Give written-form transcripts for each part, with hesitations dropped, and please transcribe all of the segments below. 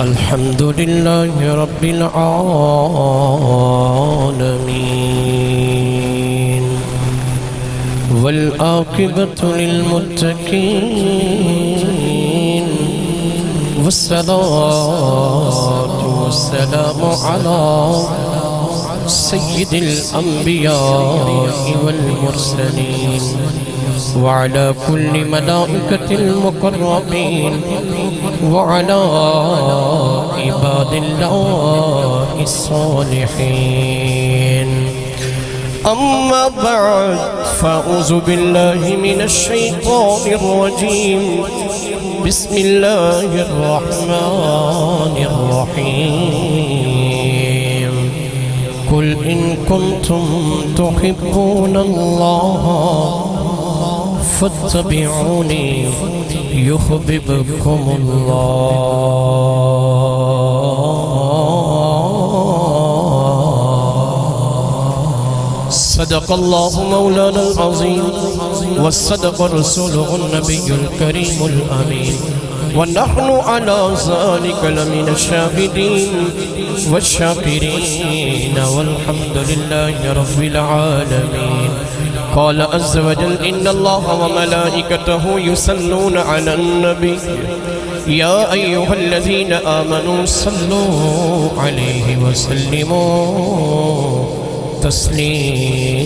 الحمد لله رب العالمين والعاقبة للمتقين والصلاة والسلام على سيد الأنبياء والمرسلين وعلى كل ملائكة المقربين وعلى عباد الله الصالحين. أما بعد فأعوذ بالله من الشيطان الرجيم. بسم الله الرحمن الرحيم. قل إن كنتم تحبون الله فاتبعوني يحببكم الله. صدق الله مولانا العظيم وصدق رسوله النبي الكريم الأمين ونحن على ذلك لمن الشاهدين والشاكرين والحمد لله رب العالمين. قال عز وجل إن الله وملائكته يصلون على النبي يا أيها الذين آمنوا صلوا عليه وسلموا تسلیما.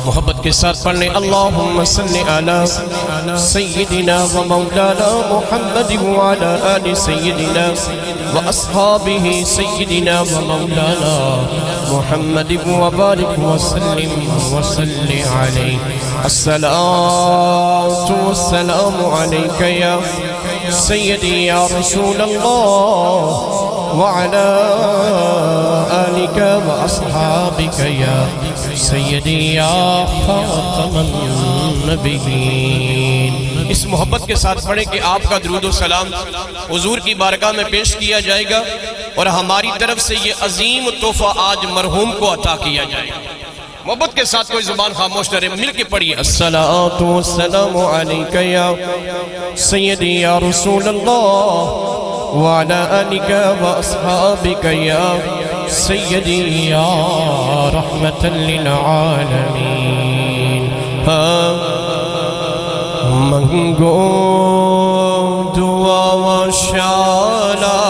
محبت کے ساتھ پڑھنے اللہم صلی علی سیدنا و مولانا محمد وعلی آل سیدنا و اصحابہ سیدنا و مولانا محمد وبارک وسلم وصلی علیہ. الصلاة والسلام علیک یا سیدی یا رسول اللہ وعلى آلك وأصحابك يا سيدي يا خاتم النبيين. اس محبت کے ساتھ پڑھیں کہ آپ کا درود و سلام حضور کی بارگاہ میں پیش کیا جائے گا اور ہماری طرف سے یہ عظیم تحفہ آج مرحوم کو عطا کیا جائے گا. محبت کے ساتھ کوئی زبان خاموش نہ رہے، مل کے پڑھیے. الصلاة والسلام عليك يا سيدي يا رسول الله وعلى آلك وأصحابك يا سيدي يا رحمة للعالمين. منگو دعا و شالا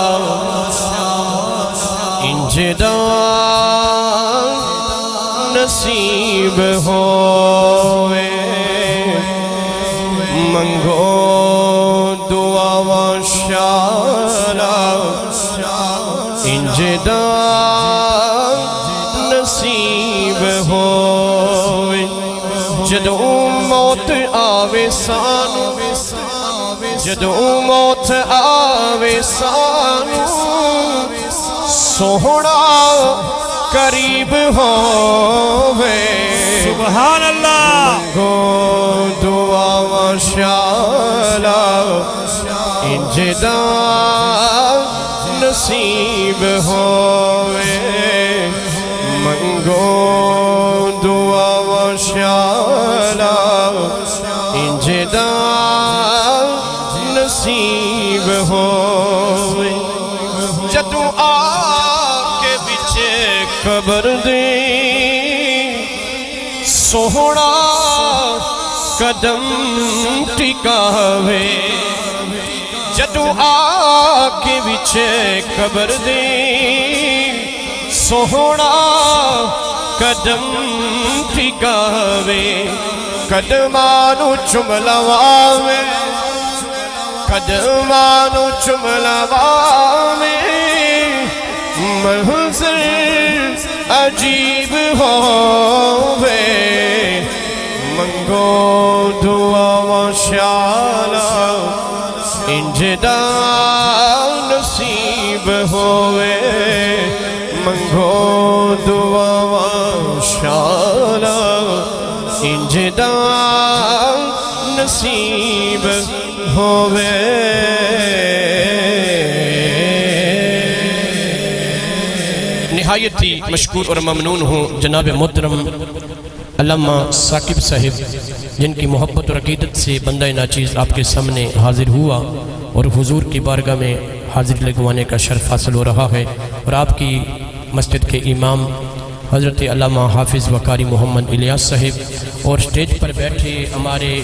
انجدا نصیب ہوئے. منگو دعا و شالا انجدا نصیب ہوئے. جدو موت آوے سانو جدو موت آوے سانو سوہنا قریب ہوئے. سبحان اللہ. منگو دعا و شالا انجدا نصیب ہوئے. منگو دعا و شالا انجدا نصیب ہوئے. جدو آ کے بچے قبر دے سوہنا قدم ٹکاوے. جدو آ کے بچے قبر دے سوہنا قدم ٹکاوے. قدمانو چملواوے قدمانو چملواوے. منظر عجیب ہووے. منگو دعا و شالا انجدا نصیب ہوئے. منگو دعا و شالا انجدا نصیب ہوئے. نہایت ہی مشکور اور ممنون ہوں جناب محترم علامہ ثاقب صاحب جن کی محبت اور عقیدت سے بندہ ناچیز آپ کے سامنے حاضر ہوا اور حضور کی بارگاہ میں حاضری لگوانے کا شرف حاصل ہو رہا ہے، اور آپ کی مسجد کے امام حضرت علامہ حافظ وقاری محمد الیاس صاحب اور سٹیج پر بیٹھے ہمارے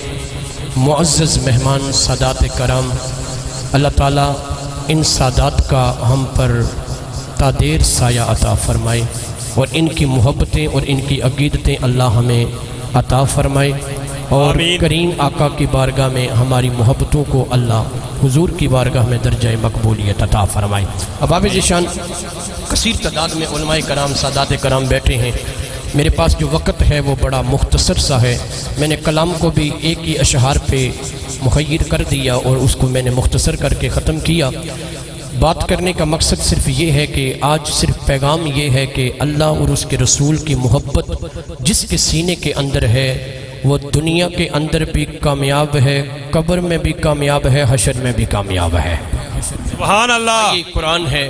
معزز مہمان سادات کرام، اللہ تعالیٰ ان سادات کا ہم پر تا دیر سایہ عطا فرمائے اور ان کی محبتیں اور ان کی عقیدتیں اللہ ہمیں عطا فرمائے، اور کریم آقا کی بارگاہ میں ہماری محبتوں کو اللہ حضور کی بارگاہ میں درجہ مقبولیت عطا فرمائے۔ اباب ذیشان کثیر تعداد میں علماء کرام سادات کرام بیٹھے ہیں، میرے پاس جو وقت ہے وہ بڑا مختصر سا ہے، میں نے کلام کو بھی ایک ہی اشعار پہ مخیر کر دیا اور اس کو میں نے مختصر کر کے ختم کیا۔ بات کرنے کا مقصد صرف یہ ہے کہ آج صرف پیغام یہ ہے کہ اللہ اور اس کے رسول کی محبت جس کے سینے کے اندر ہے وہ دنیا کے اندر بھی کامیاب ہے، قبر میں بھی کامیاب ہے، حشر میں بھی کامیاب ہے۔ سبحان اللہ۔ یہ قرآن ہے،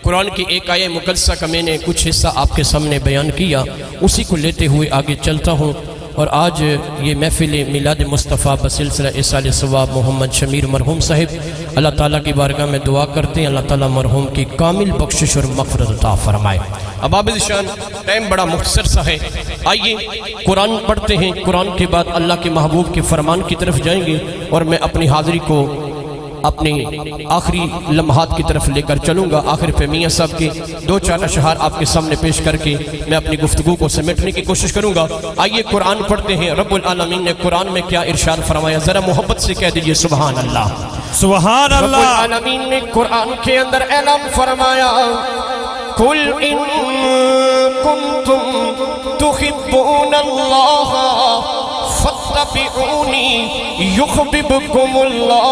قرآن کی ایک آیہ مقدسہ کا میں نے کچھ حصہ آپ کے سامنے بیان کیا، اسی کو لیتے ہوئے آگے چلتا ہوں۔ اور آج یہ محفل میلاد مصطفیٰ بسلسلہ اصال ثواب محمد شمیر مرحوم صاحب، اللہ تعالیٰ کی بارگاہ میں دعا کرتے ہیں اللہ تعالیٰ مرحوم کی کامل بخشش اور مغفرت عطا فرمائے۔ اباب ذیشان ٹائم بڑا مختصر سا ہے، آئیے قرآن پڑھتے ہیں، قرآن کے بعد اللہ کے محبوب کے فرمان کی طرف جائیں گے، اور میں اپنی حاضری کو اپنے آخری لمحات کی طرف لے کر چلوں گا۔ آخر پہ میاں صاحب کے دو چار اشعار آپ کے سامنے پیش کر کے میں اپنی گفتگو کو سمیٹنے کی کوشش کروں گا۔ آئیے قرآن پڑھتے ہیں۔ رب العالمین نے قرآن میں کیا ارشاد فرمایا، ذرا محبت سے کہہ دیجئے سبحان اللہ۔ سبحان اللہ۔ رب العالمین نے قرآن کے اندر اعلان فرمایا، قُلْ إِن كُنتُمْ تُحِبُّونَ اللَّهَ فَاتَّبِعُونِي يُحْبِبْكُمُ اللَّهُ۔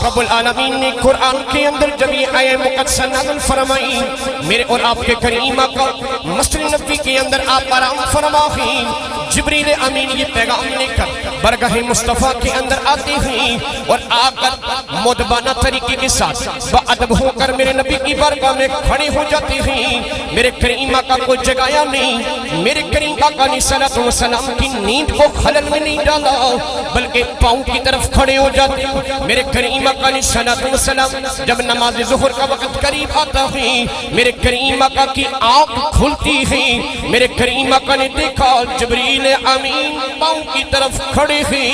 رب العالمین نے قرآن کے اندر جب یہ آیہ مقدسہ نازل فرمائی، میرے اور آپ کے کریم آقا مسجد نبوی کے اندر آپ آرام فرمائیں، جبریل امین یہ پیغام لے کر برگاہ مصطفیٰ کے اندر آتے ہیں، اور آ کر مدبانہ طریقے کے ساتھ باادب ہو کر میرے نبی کی بارگاہ میں کھڑے ہو جاتے ہیں۔ میرے کریم آقا کو جگایا نہیں، میرے کریم آقا نے صلاۃ و سلام کی نیند کو خلل میں نہیں ڈالا، بلکہ پاؤں کی طرف کھڑے ہو جاتے ہیں۔ میرے کریم آقا نے صلاۃ و سلام جب نماز ظہر کا وقت قریب آتا ہے، میرے کریم آقا کی آنکھ کھلتی ہے، میرے کریم آقا نے دیکھا جبریل امین پاؤں کی طرف کھڑے ہیں۔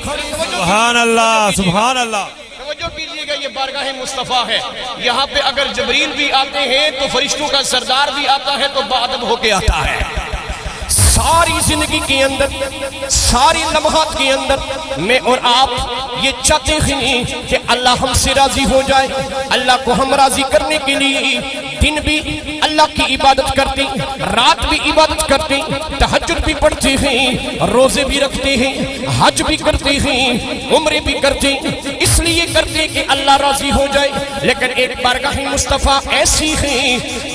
سبحان اللہ۔ سبحان اللہ۔ توجہ کیجئے گا، یہ بارگاہ مصطفیٰ ہے، یہاں پہ اگر جبریل بھی آتے ہیں تو فرشتوں کا سردار بھی آتا ہے تو باادب ہو کے آتا ہے۔ ساری زندگی کے اندر، ساری لمحات کے اندر میں اور آپ یہ چاہتے ہیں کہ اللہ ہم سے راضی ہو جائے۔ اللہ کو ہم راضی کرنے کے لیے دن بھی اللہ کی عبادت کرتے ہیں، رات بھی عبادت کرتے ہیں، تہجد بھی پڑھتے ہیں، روزے بھی رکھتے ہیں، حج بھی کرتے ہیں، عمرے بھی کرتے ہیں، اس لیے کرتے ہیں کہ اللہ راضی ہو جائے۔ لیکن ایک بارگاہ مصطفیٰ ایسی ہے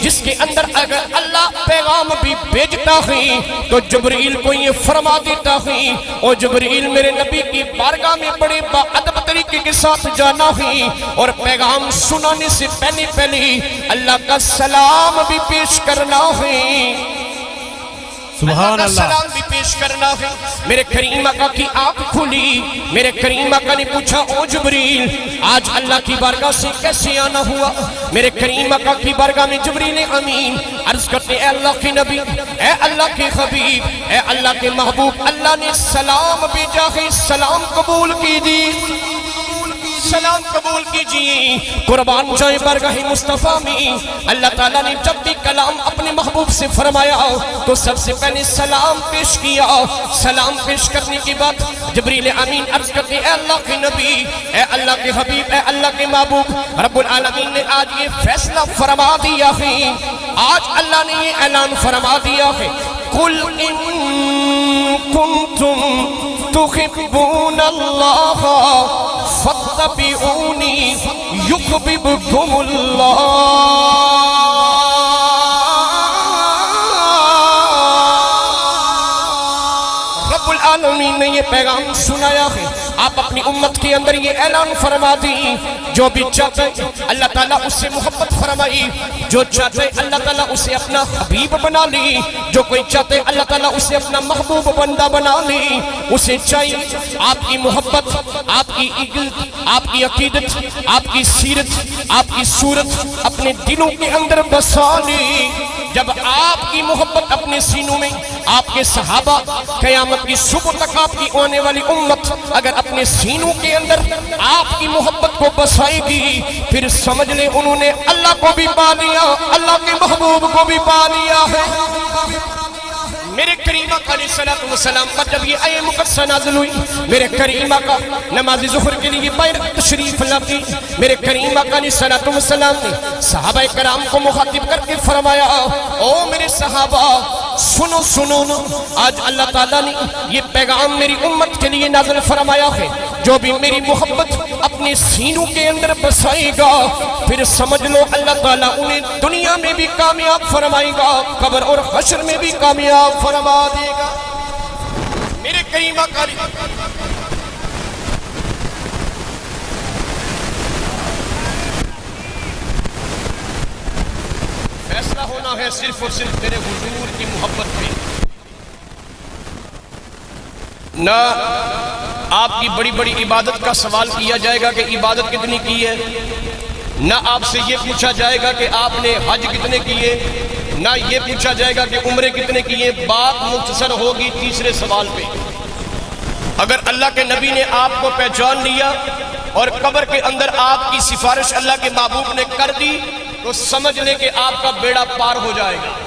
جس کے اندر اگر اللہ پیغام بھی بھیجتا ہے تو جبریل کو یہ فرما دیتا ہے، اور جبریل میرے نبی کی بارگاہ میں بڑے باادب طریقے کے ساتھ جانا ہے، اور پیغام سنانے سے پہلے اللہ کا سلام بھی پیش کرنا ہے۔ سبحان اللہ۔ سلام بھی پیش کرنا ہے۔ میرے کریم آقا کی آنکھ کھلی، میرے کریم آقا نے پوچھا، او جبریل آج اللہ کی بارگاہ سے کیسے آنا ہوا؟ میرے کریم آقا کی بارگاہ میں جبریل امین عرض کرتے، اے اللہ کے نبی، اے اللہ کے حبیب، اے اللہ کے محبوب، اللہ نے سلام بھیجا ہے، سلام قبول کیجیے، سلام قبول کیجیے۔ قربان جائے بارگاہ مصطفیٰ میں اللہ تعالیٰ نے جب بھی کلام اپنے محبوب سے فرمایا تو سب سے پہلے سلام پیش کیا۔ سلام پیش کرنے کے بعد جبریل امین عرض کرتے، اے اللہ کے نبی، اے اللہ کے حبیب، اے اللہ کے محبوب، رب العالمین نے آج یہ فیصلہ فرما دیا ہے، آج اللہ نے یہ اعلان فرما دیا ہے، قُلْ إِن كُنتُمْ تُحِبُّونَ اللَّهَ فَاتَّبِعُونِي يُحْبِبْكُمُ اللَّهُ۔ رب العالمین نے یہ پیغام سنایا ہے، آپ اپنی امت کے اندر یہ اعلان فرما دی جو بھی چاہتے اللہ تعالیٰ اس سے محبت فرمائی، جو چاہتے اللہ تعالیٰ اسے اپنا حبیب بنا لی، جو کوئی چاہتے اللہ تعالیٰ اسے اپنا محبوب بندہ بنا لی۔ اسے چاہیے آپ کی محبت، آپ کی عقیدت، آپ کی عقیدت، آپ کی سیرت، آپ کی صورت اپنے دلوں کے اندر بسا لی۔ جب آپ کی محبت اپنے سینوں میں، آپ کے صحابہ قیامت کی صبح تک آپ کی آنے والی امت اگر اپنے سینوں کے اندر آپ کی محبت کو بسائے گی، پھر سمجھ لیں انہوں نے اللہ کو بھی پا لیا، اللہ کے محبوب کو بھی پا لیا ہے۔ میرے کریم آقا علیہ السلام پر جب یہ آیت مقدسہ نازل ہوئی، میرے کریم آقا نماز ظہر کے لیے باہر تشریف لاتی، میرے کریم آقا علیہ السلام نے صحابہ کرام کو مخاطب کر کے فرمایا، او میرے صحابہ سنو سنو نا، آج اللہ تعالیٰ نے یہ پیغام میری امت کے لیے نازل فرمایا ہے، جو بھی میری محبت اپنے سینوں کے اندر بسائے گا، پھر سمجھ لو اللہ تعالیٰ انہیں دنیا میں بھی کامیاب فرمائے گا، قبر اور حشر میں بھی کامیاب فرما دے گا۔ میرے کریم آقا فیصلہ ہونا ہے صرف اور صرف میرے حضور کی محبت پہ، نہ آپ کی بڑی بڑی عبادت کا سوال کیا جائے گا کہ عبادت کتنی کی ہے، نہ آپ سے یہ پوچھا جائے گا کہ آپ نے حج کتنے کیے، نہ یہ پوچھا جائے گا کہ عمرے کتنے کیے۔ بات مختصر ہوگی تیسرے سوال پہ۔ اگر اللہ کے نبی نے آپ کو پہچان لیا اور قبر کے اندر آپ کی سفارش اللہ کے محبوب نے کر دی تو سمجھ لیں کہ آپ کا بیڑا پار ہو جائے گا۔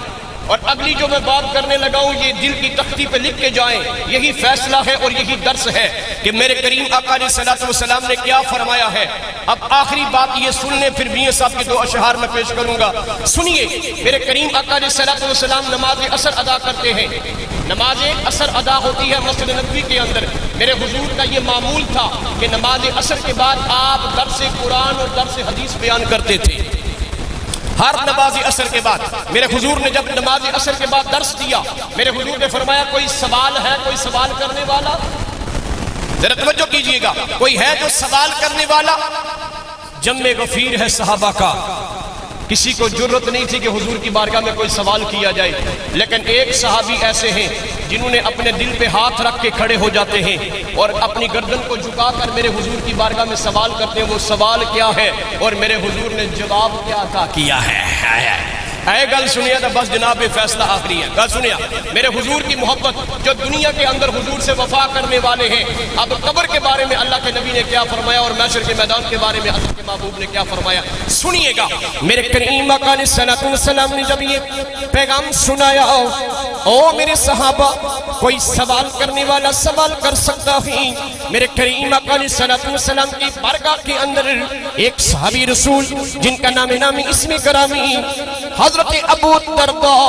اور اگلی جو میں بات کرنے لگا ہوں یہ دل کی تختی پہ لکھ کے جائیں، یہی فیصلہ ہے اور یہی درس ہے کہ میرے کریم آقا علیہ السلام نے کیا فرمایا ہے۔ اب آخری بات یہ سن لیں، پھر میاں صاحب کے دو اشعار میں پیش کروں گا۔ سنیے، میرے کریم آقا علیہ السلام نماز عصر ادا کرتے ہیں، نماز عصر ادا ہوتی ہے مسجد نبوی کے اندر۔ میرے حضور کا یہ معمول تھا کہ نماز عصر کے بعد آپ درس قرآن اور درس حدیث بیان کرتے تھے۔ ہر نماز عصر کے بعد میرے حضور نے جب نماز عصر کے بعد درس دیا، میرے حضور نے فرمایا کوئی سوال ہے، کوئی سوال کرنے والا؟ ذرا توجہ کیجئے گا، کوئی ہے جو سوال کرنے والا؟ جمع غفیر ہے صحابہ کا، کسی کو جرت نہیں تھی کہ حضور کی بارگاہ میں کوئی سوال کیا جائے، لیکن ایک صحابی ایسے ہیں جنہوں نے اپنے دل پہ ہاتھ رکھ کے کھڑے ہو جاتے ہیں اور اپنی گردن کو جھکا کر میرے حضور کی بارگاہ میں سوال کرتے ہیں۔ وہ سوال کیا ہے اور میرے حضور نے جواب کیا عطا کیا ہے؟ اے گل سنیا تھا بس جناب فیصلہ آخری ہے، گل سنیا۔ میرے حضور کی محبت جو دنیا کے اندر حضور سے وفا کرنے والے ہیں، اب قبر کے بارے میں اللہ کے نبی نے کیا فرمایا اور محشر کے میدان کے بارے میں اللہ کے محبوب نے کیا فرمایا، سنیے گا۔ میرے کریم آقا علیہ السلام نے جب یہ پیغام سنایا، او میرے صحابہ کوئی سوال کرنے والا سوال کر سکتا ہے؟ میرے کریم آقا علیہ السلام کی بارگاہ کے اندر ایک صحابی رسول جن کا نام اسم گرامی حضرت ابو الدرداء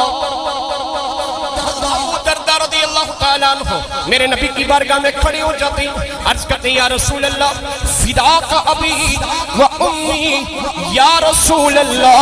رضی اللہ تعالیٰ عنہ میرے نبی کی بارگاہ میں کھڑے ہو جاتے ہیں، عرض کرتے ہیں یا رسول اللہ فداک ابی و امی، یا رسول اللہ،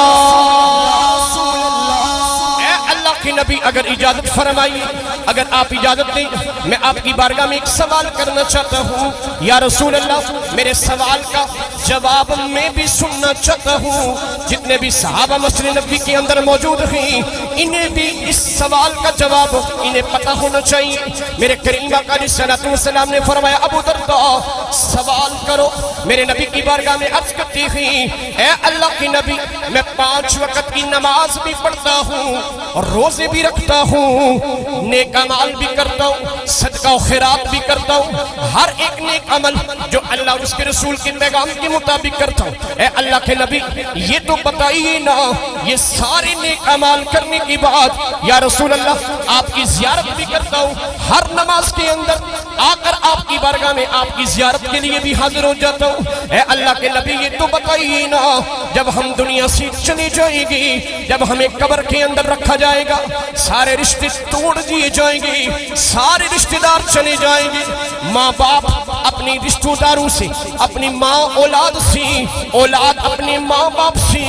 اے اللہ کے نبی اگر اجازت فرمائیے، اگر آپ اجازت دیں میں آپ کی بارگاہ میں ایک سوال کرنا چاہتا ہوں۔ یا رسول اللہ میرے سوال کا جواب میں بھی سننا چاہتا ہوں، جتنے بھی صحابہ مسجد نبوی کے اندر موجود ہیں انہیں بھی اس سوال کا جواب انہیں پتہ ہونا چاہیے۔ میرے کریم آقا علیہ السلام نے فرمایا ابو درداء سوال کرو۔ میرے نبی کی بارگاہ میں عرض کرتی ہیں اے اللہ کے نبی میں 5 وقت کی نماز بھی پڑھتا ہوں اور روزے بھی رکھتا ہوں، نیک اعمال بھی کرتا ہوں، صدقہ و خیرات بھی کرتا ہوں، ہر ایک نیک عمل جو اللہ اور اس کے رسول کے پیغام کے مطابق کرتا ہوں۔ اے اللہ کے نبی یہ تو بتائیے نا، یہ سارے نیک اعمال کرنے کی بعد یا رسول اللہ آپ کی زیارت بھی کرتا ہوں، ہر نماز کے اندر آ کر آپ کی بارگاہ میں آپ کی زیارت کے لیے بھی حاضر ہو جاتا ہوں۔ اے اللہ کے نبی یہ تو بتائیے نا، جب ہم دنیا سے چلی جائے گی، جب ہمیں قبر کے اندر رکھا جائے گا، سارے رشتے توڑ دیے جائیں گے، سارے رشتہ دار چلے جائیں گے، ماں باپ اپنی رشتہ داروں سے، اپنی ماں اولاد سے، اولاد اپنے ماں باپ سے،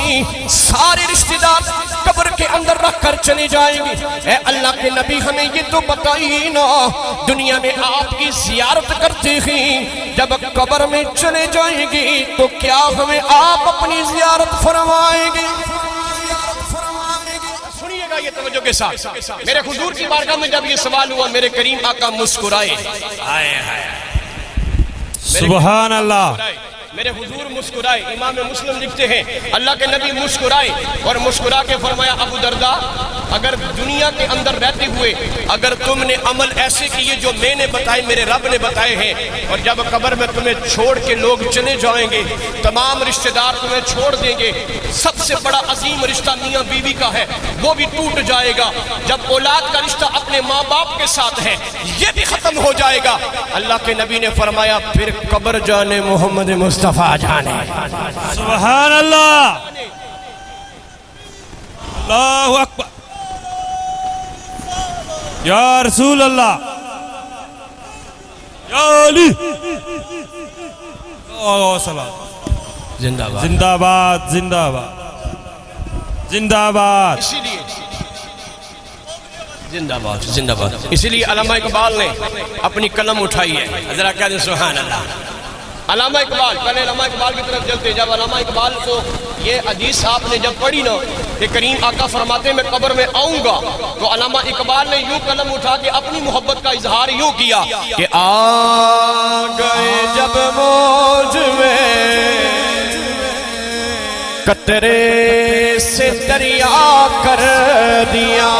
سارے رشتہ دار قبر کے اندر رکھ کر چلے جائیں گے، اے اللہ کے نبی ہمیں یہ تو بتائیے نا، دنیا میں آپ کی زیارت کرتے ہیں، جب قبر میں چلے جائیں گے تو کیا ہمیں آپ اپنی زیارت فرمائیں گے؟ سنیے گا یہ توجہ کے ساتھ، میرے حضور کی بارگاہ میں جب یہ سوال ہوا، میرے کریم آقا مسکرائے، سبحان اللہ، میرے حضور مسکرائے۔ امام مسلم لکھتے ہیں اللہ کے نبی مسکرائے اور مسکرا کے فرمایا ابو درداء، اگر دنیا کے اندر رہتے ہوئے اگر تم نے عمل ایسے کیے جو میں نے بتائے، میرے رب نے بتائے ہیں، اور جب قبر میں تمہیں چھوڑ کے لوگ چلے جائیں گے، تمام رشتہ دار تمہیں چھوڑ دیں گے، سب سے بڑا عظیم رشتہ میاں بیوی کا ہے، وہ بھی ٹوٹ جائے گا، جب اولاد کا رشتہ اپنے ماں باپ کے ساتھ ہے یہ بھی ختم ہو جائے گا، اللہ کے نبی نے فرمایا پھر قبر جانے محمد مصطفیٰ جانے۔ سبحان اللہ، اللہ اکبر، یا رسول اللہ، یا علی، سلام، زندہ باد، زندہ باد، زندہ باد، زندہ باد، اسی لیے زندہ باد، زندہ باد، اسی لیے علامہ اقبال نے اپنی قلم اٹھائی ہے، ذرا کہہ دیں سبحان اللہ۔ علامہ اقبال، پہلے علامہ اقبال کی طرف چلتے، جب علامہ اقبال کو یہ حدیث آپ نے جب پڑھی نا کہ کریم آقا فرماتے میں قبر میں آؤں گا، تو علامہ اقبال نے یوں قلم اٹھا کے اپنی محبت کا اظہار یوں کیا کہ آ گئے جب موج میں قطرے سے دریا کر دیا،